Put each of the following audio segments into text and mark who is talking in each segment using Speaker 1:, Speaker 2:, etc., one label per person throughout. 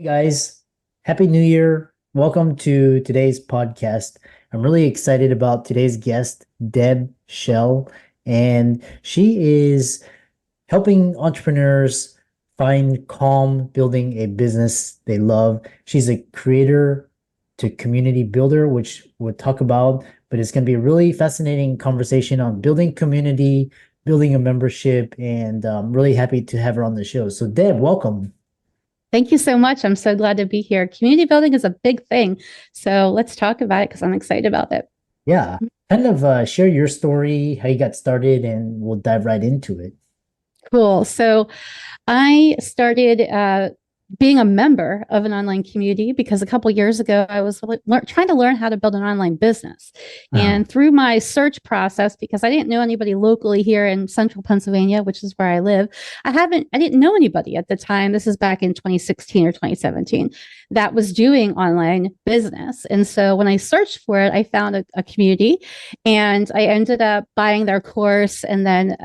Speaker 1: Hey guys, Happy New Year. Welcome to today's podcast. I'm really excited about today's guest, Deb Schell, and she is helping entrepreneurs find calm building a business they love. She's a creator to community builder, which we'll talk about, but it's going to be a really fascinating conversation on building community, building a membership, and I'm really happy to have her on the show. So, Deb, welcome.
Speaker 2: Thank you so much. I'm so glad to be here. Community building is a big thing. So let's talk about it because I'm excited about it.
Speaker 1: Yeah, kind of share your story, how you got started, and we'll dive right into it.
Speaker 2: Cool. So I started being a member of an online community because a couple of years ago I was trying to learn how to build an online business.
Speaker 1: Uh-huh.
Speaker 2: And through my search process, because I didn't know anybody locally here in central Pennsylvania, which is where I live, I didn't know anybody at the time. This is back in 2016 or 2017 that was doing online business. And so when I searched for it, I found a community and I ended up buying their course and then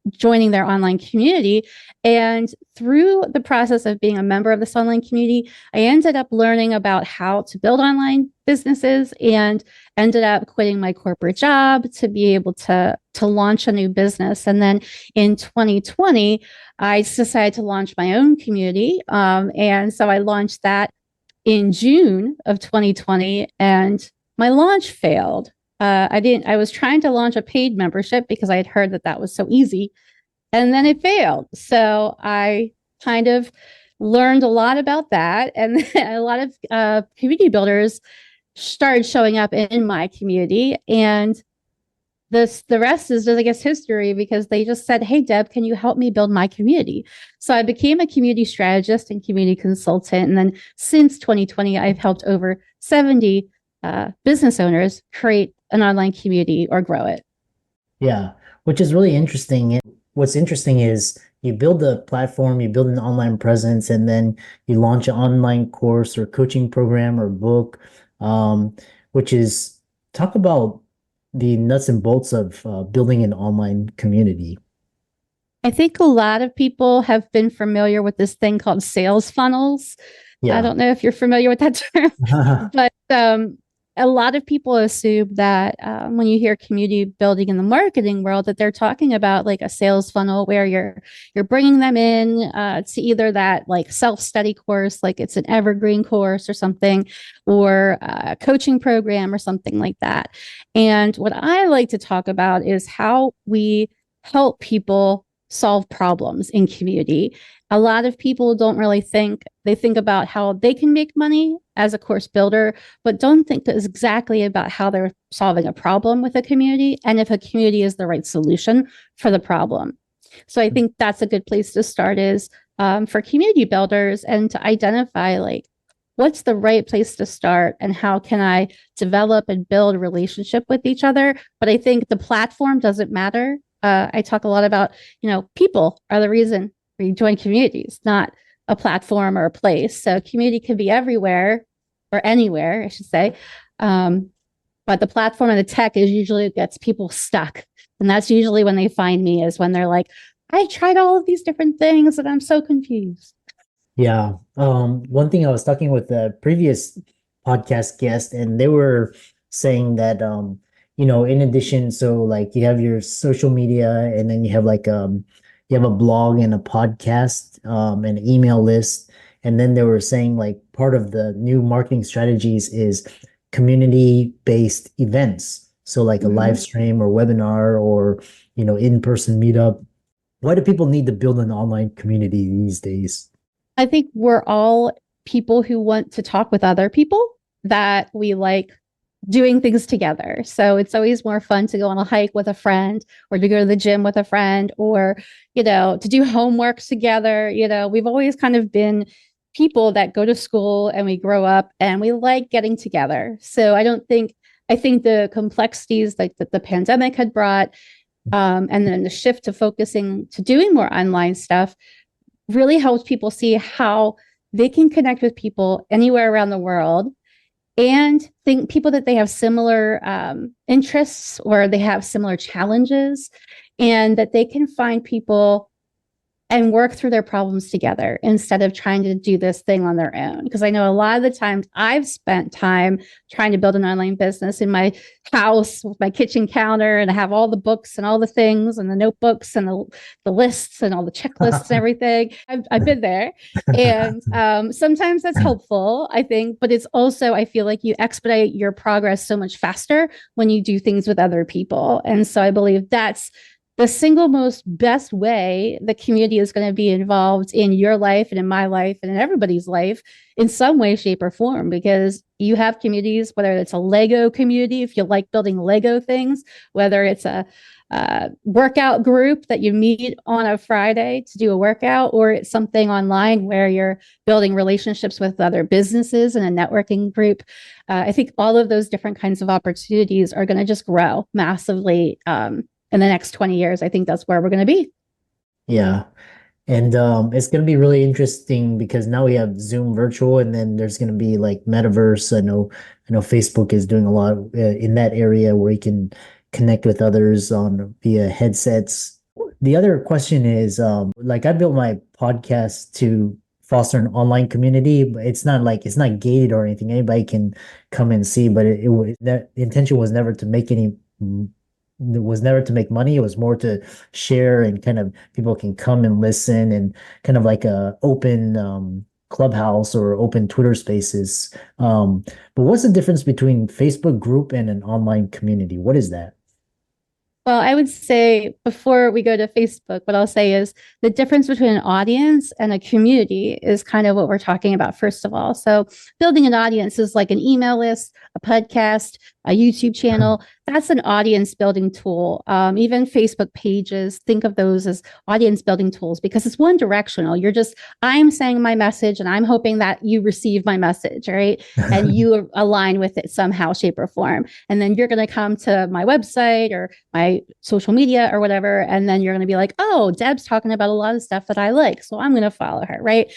Speaker 2: joining their online community. And through the process of being a member of this online community, I ended up learning about how to build online businesses and ended up quitting my corporate job to be able to launch a new business. And then in 2020, I decided to launch my own community. And so I launched that in June of 2020, and my launch failed. I was trying to launch a paid membership because I had heard that that was so easy, and then it failed. So I kind of learned a lot about that, and a lot of community builders started showing up in my community, and the rest is just, I guess, history because they just said, "Hey, Deb, can you help me build my community?" So I became a community strategist and community consultant, and then since 2020, I've helped over 70 business owners create an online community or grow it.
Speaker 1: Yeah, which is really interesting. What's interesting is you build a platform, you build an online presence, and then you launch an online course or coaching program or book, um, which is talk about the nuts and bolts of building an online community.
Speaker 2: I think a lot of people have been familiar with this thing called sales funnels. I
Speaker 1: Yeah.
Speaker 2: don't know if you're familiar with that term, but a lot of people assume that when you hear community building in the marketing world, that they're talking about like a sales funnel where you're bringing them in to either that like self-study course, like it's an evergreen course or something, or a coaching program or something like that. And what I like to talk about is how we help people solve problems in community. A lot of people don't really think, they think about how they can make money as a course builder, but don't think exactly about how they're solving a problem with a community and if a community is the right solution for the problem. So I think that's a good place to start is for community builders and to identify like what's the right place to start and how can I develop and build a relationship with each other. But I think the platform doesn't matter. I talk a lot about, people are the reason we join communities, not a platform or a place. So community can be everywhere or anywhere, I should say. But the platform and the tech is usually what gets people stuck. And that's usually when they find me is when they're like, I tried all of these different things and I'm so confused.
Speaker 1: Yeah. One thing I was talking with the previous podcast guest, and they were saying that in addition, so like you have your social media and then you have a blog and a podcast, and an email list. And then they were saying like part of the new marketing strategies is community-based events. So like a live
Speaker 2: Mhm.
Speaker 1: stream or webinar or in-person meetup. Why do people need to build an online community these days?
Speaker 2: I think we're all people who want to talk with other people that we like doing things together. So it's always more fun to go on a hike with a friend or to go to the gym with a friend or, to do homework together. We've always kind of been people that go to school and we grow up and we like getting together. So I think the complexities like that the pandemic had brought, and then the shift to focusing to doing more online stuff really helps people see how they can connect with people anywhere around the world and think people that they have similar interests or they have similar challenges and that they can find people and work through their problems together instead of trying to do this thing on their own. Because I know a lot of the times I've spent time trying to build an online business in my house with my kitchen counter, and I have all the books and all the things and the notebooks and the lists and all the checklists and everything. I've been there. And sometimes that's helpful, I think, but it's also, I feel like you expedite your progress so much faster when you do things with other people. And so I believe that's the single most best way the community is going to be involved in your life and in my life and in everybody's life in some way, shape, or form, because you have communities, whether it's a Lego community, if you like building Lego things, whether it's a workout group that you meet on a Friday to do a workout, or it's something online where you're building relationships with other businesses and a networking group. I think all of those different kinds of opportunities are going to just grow massively in the next 20 years. I think that's where we're going to be.
Speaker 1: Yeah. And it's going to be really interesting because now we have Zoom virtual, and then there's going to be like metaverse. I know Facebook is doing a lot in that area where you can connect with others on via headsets. The other question is, like, I built my podcast to foster an online community, but it's not gated or anything. Anybody can come and see, but that intention was never to make any. It was never to make money. It was more to share, and kind of people can come and listen, and kind of like a open Clubhouse or open Twitter Spaces. But what's the difference between Facebook group and an online community? What is that?
Speaker 2: Well, I would say before we go to Facebook, what I'll say is the difference between an audience and a community is kind of what we're talking about, first of all. So building an audience is like an email list, a podcast, a YouTube channel. That's an audience building tool. Even Facebook pages, think of those as audience building tools because it's one directional. I'm saying my message and I'm hoping that you receive my message, right? And you align with it somehow, shape, or form. And then you're going to come to my website or my social media or whatever. And then you're going to be like, oh, Deb's talking about a lot of stuff that I like. So I'm going to follow her, right?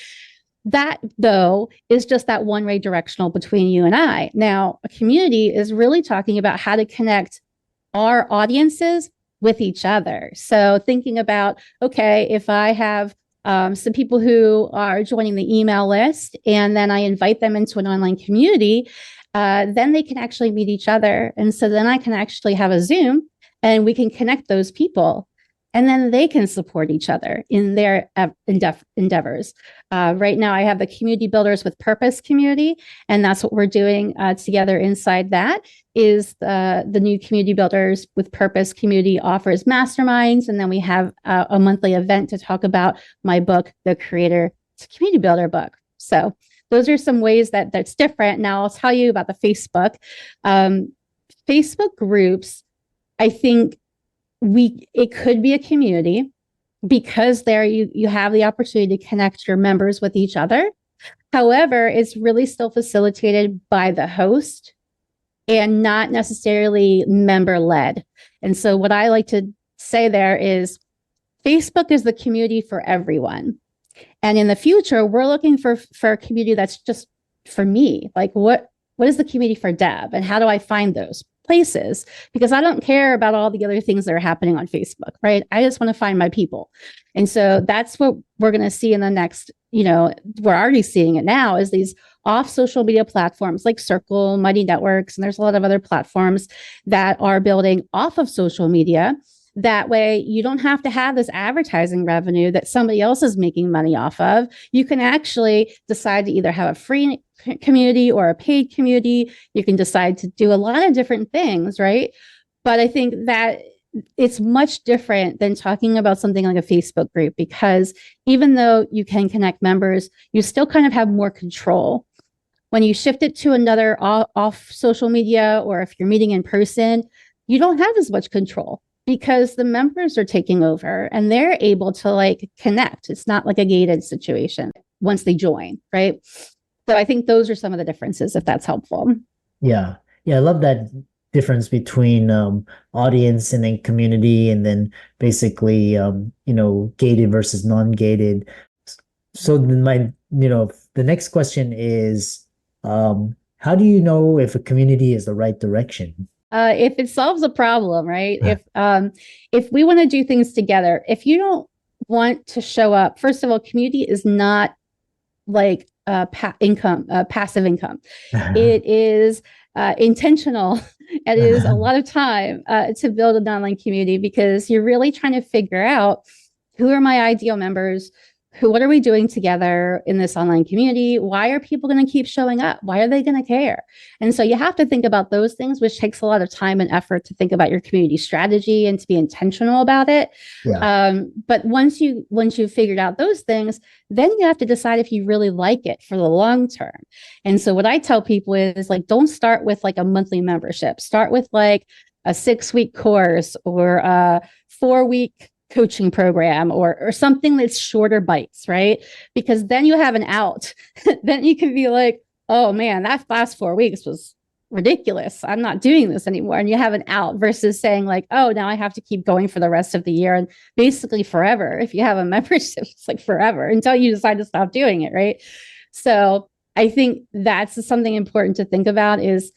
Speaker 2: That, though, is just that one-way directional between you and I. Now, a community is really talking about how to connect our audiences with each other. So thinking about, okay, if I have some people who are joining the email list and then I invite them into an online community, then they can actually meet each other. And so then I can actually have a Zoom and we can connect those people. And then they can support each other in their endeavors. Right now, I have the Community Builders with Purpose community, and that's what we're doing together inside that is the new Community Builders with Purpose community offers masterminds, and then we have a monthly event to talk about my book, The Creator Community Builder book. So those are some ways that's different. Now, I'll tell you about the Facebook. Facebook groups, I think, it could be a community because there you have the opportunity to connect your members with each other. However, it's really still facilitated by the host and not necessarily member led. And so what I like to say there is Facebook is the community for everyone. And in the future, we're looking for a community that's just for me. Like what is the community for Deb and how do I find those places? Because I don't care about all the other things that are happening on Facebook, right? I just want to find my people. And so that's what we're going to see in the next, we're already seeing it now is these off social media platforms like Circle, Mighty Networks, and there's a lot of other platforms that are building off of social media. That way, you don't have to have this advertising revenue that somebody else is making money off of. You can actually decide to either have a free community or a paid community. You can decide to do a lot of different things, right? But I think that it's much different than talking about something like a Facebook group, because even though you can connect members, you still kind of have more control. When you shift it to another off social media, or if you're meeting in person, you don't have as much control because the members are taking over and they're able to connect. It's not like a gated situation once they join, right? So I think those are some of the differences, if that's helpful.
Speaker 1: Yeah. I love that difference between audience and then community, and then basically gated versus non-gated. So then the next question is, how do you know if a community is the right direction?
Speaker 2: If it solves a problem, right? If we want to do things together, if you don't want to show up, first of all, community is not like passive income. It is intentional. It is a lot of time to build an online community, because you're really trying to figure out, who are my ideal members? What are we doing together in this online community? Why are people going to keep showing up? Why are they going to care? And so you have to think about those things, which takes a lot of time and effort to think about your community strategy and to be intentional about it.
Speaker 1: Yeah.
Speaker 2: But once you've figured out those things, then you have to decide if you really like it for the long term. And so what I tell people is, like, don't start with like a monthly membership. Start with like a 6-week course or a 4-week coaching program, or something that's shorter bites, right? Because then you have an out. Then you can be like, oh man, that last 4 weeks was ridiculous. I'm not doing this anymore. And you have an out, versus saying like, oh, now I have to keep going for the rest of the year, and basically forever. If you have a membership, it's like forever until you decide to stop doing it, right? So I think that's something important to think about, is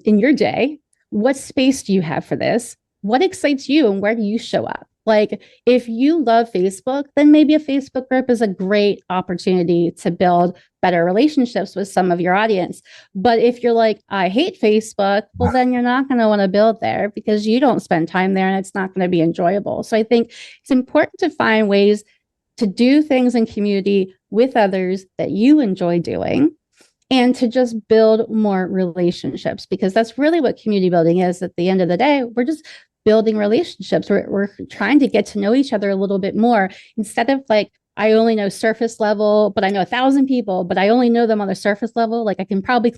Speaker 2: in your day, what space do you have for this? What excites you, and where do you show up? Like, if you love Facebook, then maybe a Facebook group is a great opportunity to build better relationships with some of your audience. But if you're like, I hate Facebook, well, then you're not going to want to build there, because you don't spend time there and it's not going to be enjoyable. So I think it's important to find ways to do things in community with others that you enjoy doing, and to just build more relationships, because that's really what community building is. At the end of the day, we're just building relationships. We're trying to get to know each other a little bit more, instead of like, I only know surface level, but I know 1,000 people, but I only know them on the surface level. Like, I can probably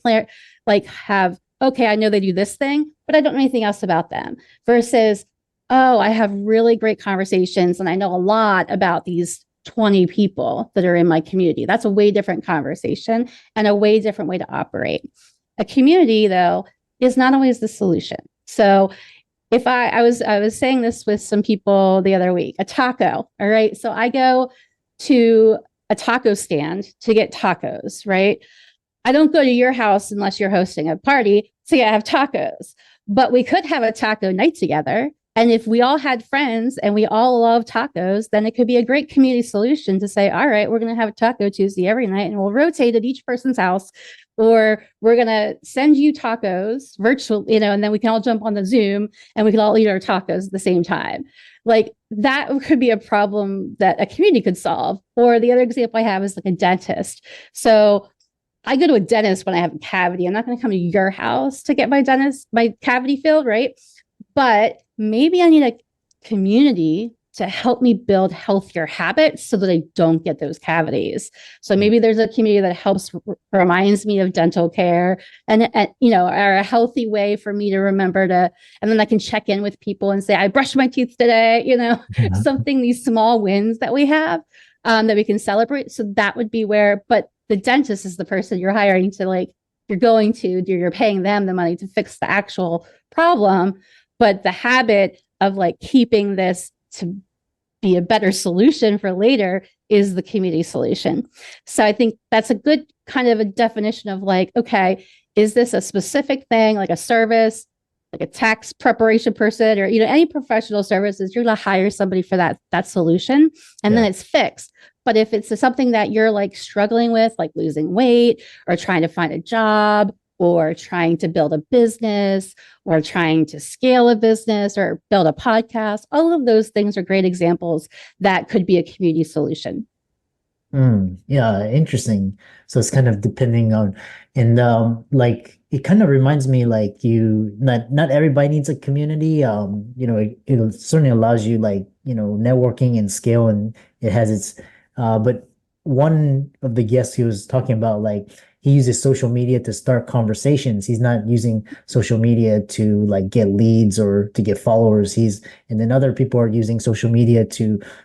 Speaker 2: okay, I know they do this thing, but I don't know anything else about them. Versus, oh, I have really great conversations and I know a lot about these 20 people that are in my community. That's a way different conversation and a way different way to operate. A community, though, is not always the solution. So if I was saying this with some people the other week, a taco. All right. So I go to a taco stand to get tacos, right? I don't go to your house unless you're hosting a party to have tacos, but we could have a taco night together. And if we all had friends and we all love tacos, then it could be a great community solution to say, all right, we're going to have a Taco Tuesday every night, and we'll rotate at each person's house. Or we're going to send you tacos virtual, and then we can all jump on the Zoom and we can all eat our tacos at the same time. Like, that could be a problem that a community could solve. Or the other example I have is like a dentist. So I go to a dentist when I have a cavity. I'm not going to come to your house to get my cavity filled, right? But maybe I need a community to help me build healthier habits so that I don't get those cavities. So maybe there's a community that reminds me of dental care, and are a healthy way for me to remember to, and then I can check in with people and say, I brushed my teeth today, something, these small wins that we have that we can celebrate. So that would be where, but the dentist is the person you're hiring to, you're paying them the money to fix the actual problem. But the habit of keeping this to be a better solution for later is the community solution. So I think that's a good kind of a definition of okay, is this a specific thing, like a service, like a tax preparation person, or any professional services? You're going to hire somebody for that solution, and then it's fixed. But if it's something that you're struggling with, like losing weight or trying to find a job or trying to build a business or trying to scale a business or build a podcast, all of those things are great examples that could be a community solution.
Speaker 1: Yeah, interesting. So it's kind of depending on, and it kind of reminds me not everybody needs a community. It certainly allows you networking and scale, and it has its but one of the guests, he was talking about he uses social media to start conversations. He's not using social media to get leads or to get followers. And then other people are using social media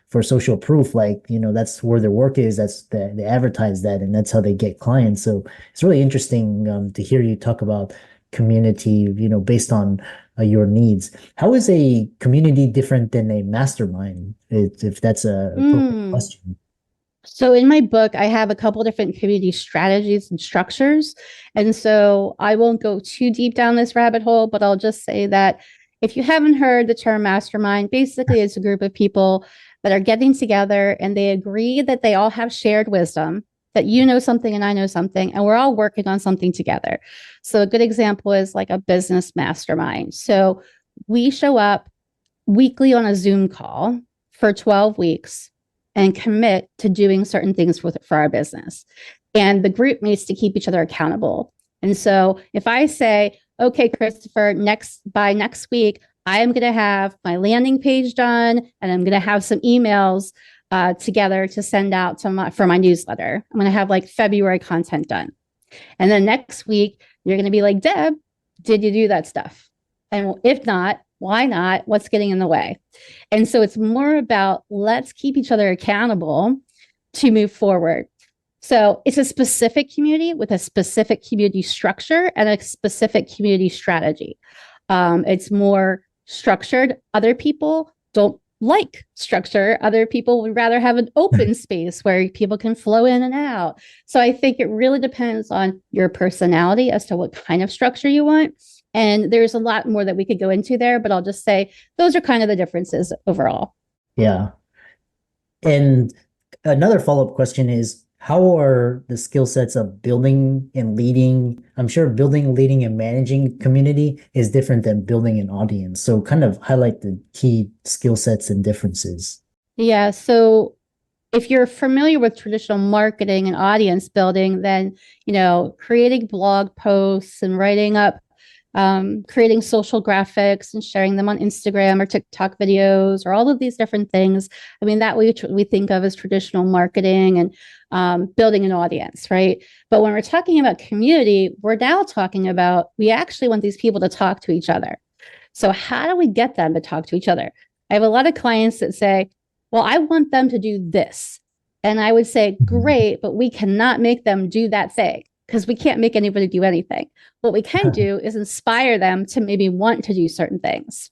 Speaker 1: for social proof. That's where their work is. They advertise that, and that's how they get clients. So it's really interesting to hear you talk about community, based on your needs. How is a community different than a mastermind? If that's a appropriate question.
Speaker 2: So in my book, I have a couple different community strategies and structures. And so I won't go too deep down this rabbit hole, but I'll just say that if you haven't heard the term mastermind, basically it's a group of people that are getting together and they agree that they all have shared wisdom, that you know something and I know something, and we're all working on something together. So a good example is like a business mastermind. So we show up weekly on a Zoom call for 12 weeks and commit to doing certain things for our business. And the group needs to keep each other accountable. And so if I say, okay, Christopher, by next week, I am going to have my landing page done and I'm going to have some emails together to send out for my newsletter. I'm going to have like February content done. And then next week, you're going to be like, Deb, did you do that stuff? And if not, why not? What's getting in the way? And so it's more about let's keep each other accountable to move forward. So it's a specific community with a specific community structure and a specific community strategy. It's more structured. Other people don't like structure. Other people would rather have an open space where people can flow in and out. So I think it really depends on your personality as to what kind of structure you want. And there's a lot more that we could go into there, but I'll just say those are kind of the differences overall.
Speaker 1: Yeah. And another follow-up question is, how are the skill sets of building and leading? I'm sure building, leading, and managing community is different than building an audience. So kind of highlight the key skill sets and differences.
Speaker 2: Yeah. So if you're familiar with traditional marketing and audience building, then, creating blog posts and writing up, creating social graphics and sharing them on Instagram or TikTok videos or all of these different things. I mean, that we think of as traditional marketing and building an audience, right? But when we're talking about community, we're now talking about, we actually want these people to talk to each other. So how do we get them to talk to each other? I have a lot of clients that say, well, I want them to do this. And I would say, great, but we cannot make them do that thing because we can't make anybody do anything. What we can do is inspire them to maybe want to do certain things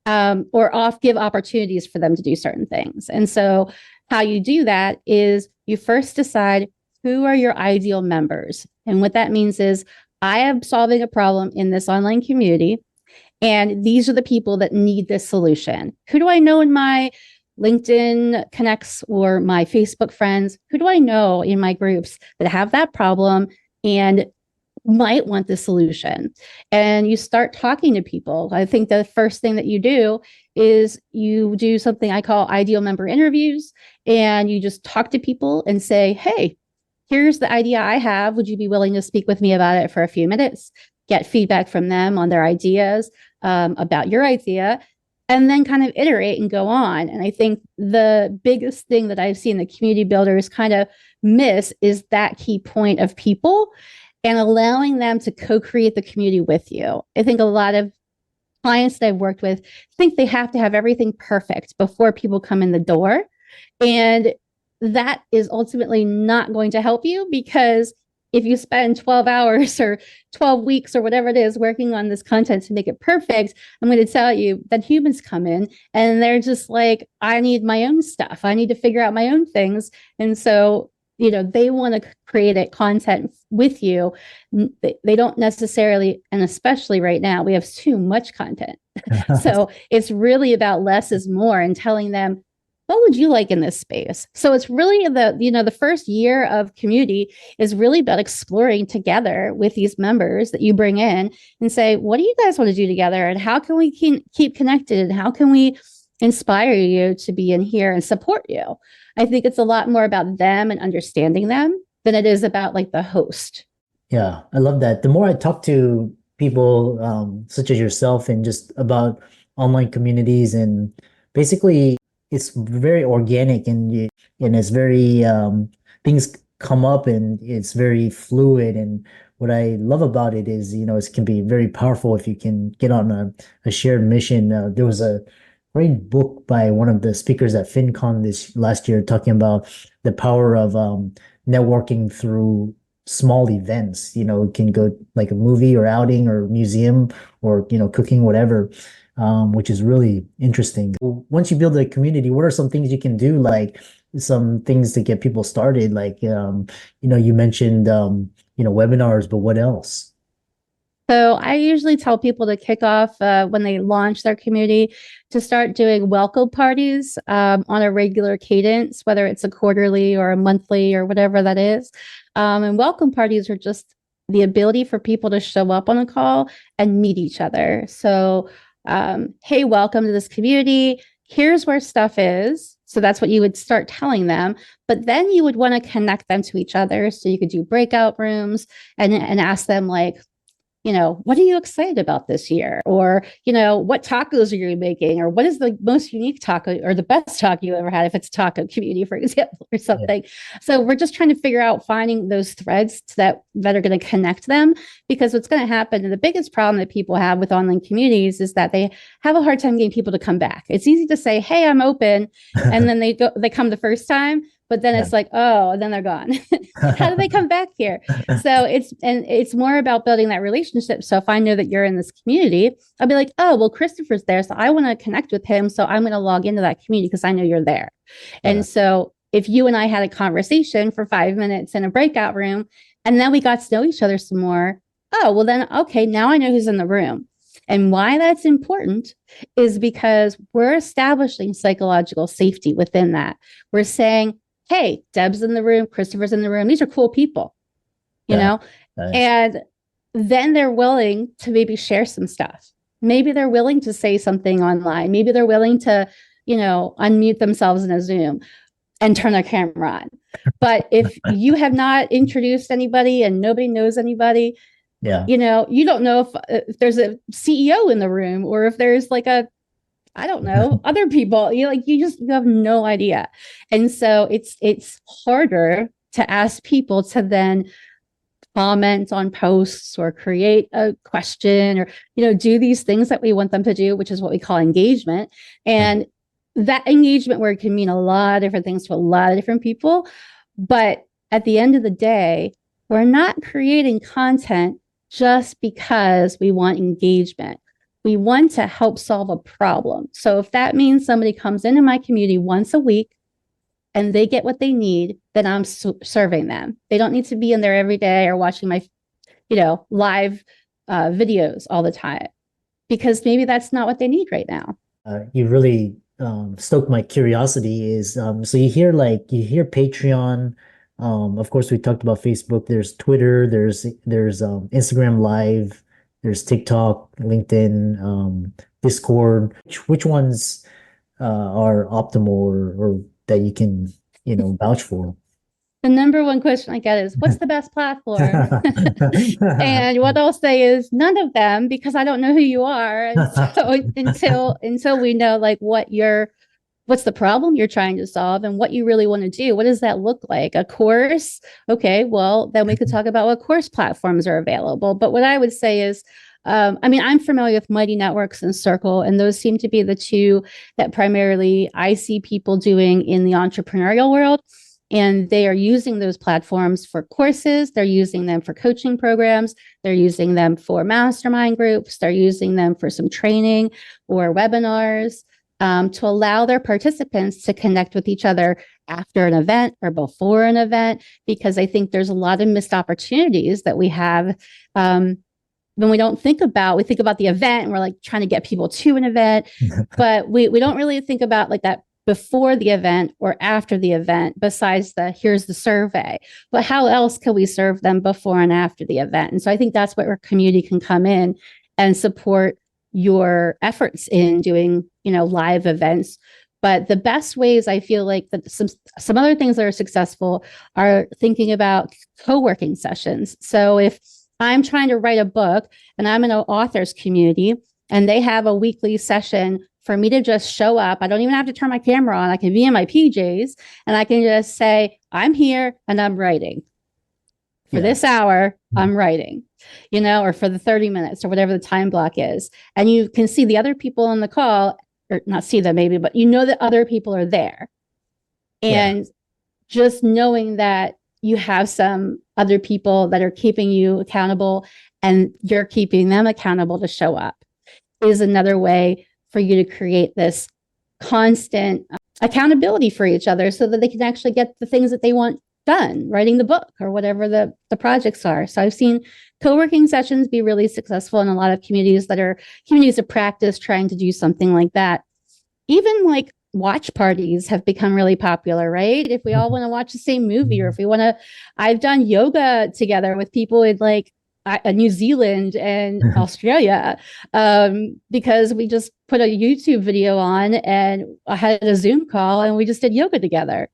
Speaker 2: or give opportunities for them to do certain things. And so how you do that is you first decide who are your ideal members. And what that means is I am solving a problem in this online community, and these are the people that need this solution. Who do I know in my LinkedIn connects or my Facebook friends? Who do I know in my groups that have that problem and might want the solution? And you start talking to people. I think the first thing that you do is you do something I call ideal member interviews, and you just talk to people and say, hey, here's the idea I have. Would you be willing to speak with me about it for a few minutes? Get feedback from them on their ideas about your idea, and then kind of iterate and go on. And I think the biggest thing that I've seen the community builders kind of miss is that key point of people and allowing them to co-create the community with you. I think a lot of clients that I've worked with think they have to have everything perfect before people come in the door. And that is ultimately not going to help you, because if you spend 12 hours or 12 weeks or whatever it is working on this content to make it perfect, I'm going to tell you that humans come in and they're just like, I need my own stuff. I need to figure out my own things. And so, they want to create a content with you. They don't necessarily, and especially right now, we have too much content. So it's really about less is more and telling them, what would you like in this space? So it's really the first year of community is really about exploring together with these members that you bring in and say, what do you guys want to do together? And how can we keep connected? And how can we inspire you to be in here and support you? I think it's a lot more about them and understanding them than it is about like the host.
Speaker 1: Yeah, I love that. The more I talk to people such as yourself and just about online communities, and basically it's very organic and it's very things come up and it's very fluid. And what I love about it is, it can be very powerful if you can get on a shared mission. There was a great book by one of the speakers at FinCon this last year talking about the power of networking through small events. It can go like a movie or outing or museum or, cooking, whatever, which is really interesting. Once you build a community, what are some things you can do? Like some things to get people started? Like, you mentioned, webinars, but what else?
Speaker 2: So I usually tell people to kick off when they launch their community to start doing welcome parties on a regular cadence, whether it's a quarterly or a monthly or whatever that is. And welcome parties are just the ability for people to show up on a call and meet each other. So, hey, welcome to this community. Here's where stuff is. So that's what you would start telling them. But then you would want to connect them to each other. So you could do breakout rooms and ask them like, what are you excited about this year? Or, what tacos are you making? Or what is the most unique taco or the best taco you ever had, if it's taco community, for example, or something. Yeah. So we're just trying to figure out finding those threads that are going to connect them, because what's going to happen, and the biggest problem that people have with online communities is that they have a hard time getting people to come back. It's easy to say, hey, I'm open. And then they come the first time. But then it's like, oh, and then they're gone. How do they come back here? So it's more about building that relationship. So if I know that you're in this community, I'll be like, oh, well, Christopher's there, so I want to connect with him. So I'm going to log into that community because I know you're there. And so if you and I had a conversation for 5 minutes in a breakout room, and then we got to know each other some more, oh, well then, okay, now I know who's in the room. And why that's important is because we're establishing psychological safety within that. We're saying, hey, Deb's in the room, Christopher's in the room. These are cool people, you know? Nice. And then they're willing to maybe share some stuff. Maybe they're willing to say something online. Maybe they're willing to, unmute themselves in a Zoom and turn their camera on. But if you have not introduced anybody and nobody knows anybody, you don't know if there's a CEO in the room, or if there's like I don't know, other people, you have no idea. And so it's harder to ask people to then comment on posts or create a question or, do these things that we want them to do, which is what we call engagement. And that engagement word can mean a lot of different things to a lot of different people. But at the end of the day, we're not creating content just because we want engagement. We want to help solve a problem. So if that means somebody comes into my community once a week and they get what they need, then I'm serving them. They don't need to be in there every day or watching my, live videos all the time, because maybe that's not what they need right now.
Speaker 1: You really stoked my curiosity. Is so you hear Patreon. Of course, we talked about Facebook. There's Twitter. There's Instagram Live. There's TikTok, LinkedIn, Discord. Which ones are optimal or that you can, vouch for?
Speaker 2: The number one question I get is, what's the best platform? And what I'll say is none of them, because I don't know who you are. And so until we know what's the problem you're trying to solve and what you really want to do. What does that look like? A course? Okay, well, then we could talk about what course platforms are available. But what I would say is, I'm familiar with Mighty Networks and Circle, and those seem to be the two that primarily I see people doing in the entrepreneurial world. And they are using those platforms for courses. They're using them for coaching programs. They're using them for mastermind groups. They're using them for some training or webinars. To allow their participants to connect with each other after an event or before an event, because I think there's a lot of missed opportunities that we have when we think about the event and we're like trying to get people to an event, but we don't really think about like that before the event or after the event, besides here's the survey, but how else can we serve them before and after the event? And so I think that's where our community can come in and support your efforts in doing, live events. But the best ways I feel like that some other things that are successful are thinking about co-working sessions. So if I'm trying to write a book and I'm in an author's community and they have a weekly session for me to just show up, I don't even have to turn my camera on. I can be in my PJs and I can just say, I'm here and I'm writing. For this hour, I'm writing, or for the 30 minutes or whatever the time block is. And you can see the other people on the call, or not see them maybe, but that other people are there. And just knowing that you have some other people that are keeping you accountable and you're keeping them accountable to show up is another way for you to create this constant accountability for each other so that they can actually get the things that they want done, writing the book or whatever the projects are. So I've seen co-working sessions be really successful in a lot of communities that are communities of practice trying to do something like that. Even like watch parties have become really popular, right? If we all want to watch the same movie, or if we want to, I've done yoga together with people in like New Zealand and Australia, because we just put a YouTube video on and I had a Zoom call and we just did yoga together.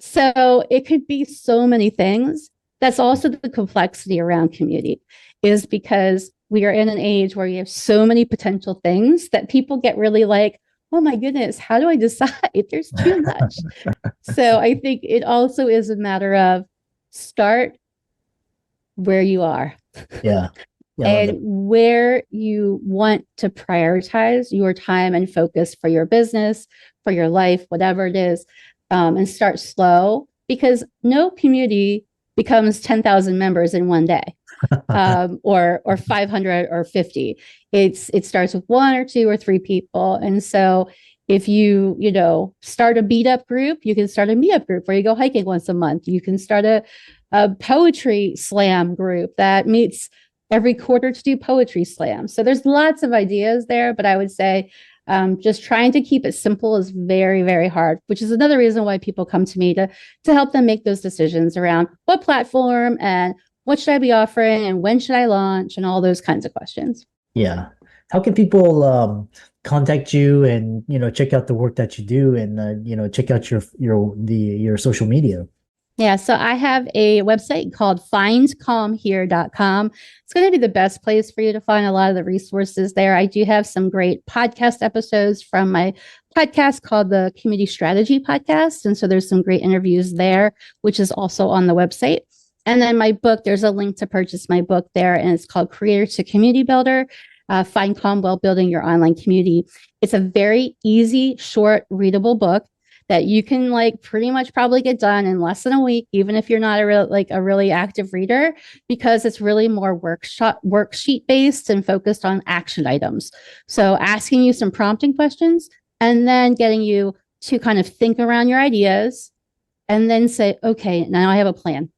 Speaker 2: So it could be so many things. That's also the complexity around community, is because we are in an age where you have so many potential things that people get really like, oh my goodness, how do I decide? There's too much. So I think it also is a matter of start where you are.
Speaker 1: Yeah.
Speaker 2: And where you want to prioritize your time and focus for your business, for your life, whatever it is, and start slow, because no community becomes 10,000 members in one day, or 500 or 50. It starts with 1 or 2 or 3 people. And so if you start a meetup group, you can start a meetup group where you go hiking once a month. You can start a poetry slam group that meets every quarter to do poetry slam. So there's lots of ideas there, but I would say just trying to keep it simple is very, very hard, which is another reason why people come to me to help them make those decisions around what platform and what should I be offering and when should I launch and all those kinds of questions.
Speaker 1: Yeah. How can people contact you and check out the work that you do and check out your social media?
Speaker 2: Yeah, so I have a website called findcalmhere.com. It's going to be the best place for you to find a lot of the resources there. I do have some great podcast episodes from my podcast called the Community Strategy Podcast. And so there's some great interviews there, which is also on the website. And then my book, there's a link to purchase my book there, and it's called Creator to Community Builder, Find Calm While Building Your Online Community. It's a very easy, short, readable book that you can like pretty much probably get done in less than a week, even if you're not a really active reader, because it's really more worksheet based and focused on action items. So asking you some prompting questions and then getting you to kind of think around your ideas and then say, okay, now I have a plan.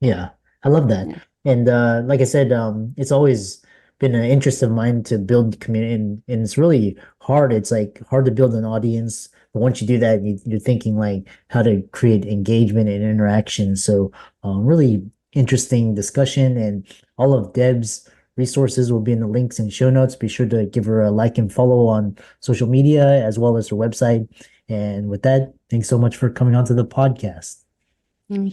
Speaker 1: Yeah, I love that.
Speaker 2: Yeah.
Speaker 1: And like I said, it's always been an interest of mine to build community, and it's really hard. It's like hard to build an audience. But once you do that, you're thinking like how to create engagement and interaction. So really interesting discussion, and all of Deb's resources will be in the links and show notes. Be sure to give her a like and follow on social media as well as her website. And with that, thanks so much for coming onto the podcast.
Speaker 2: Thank you.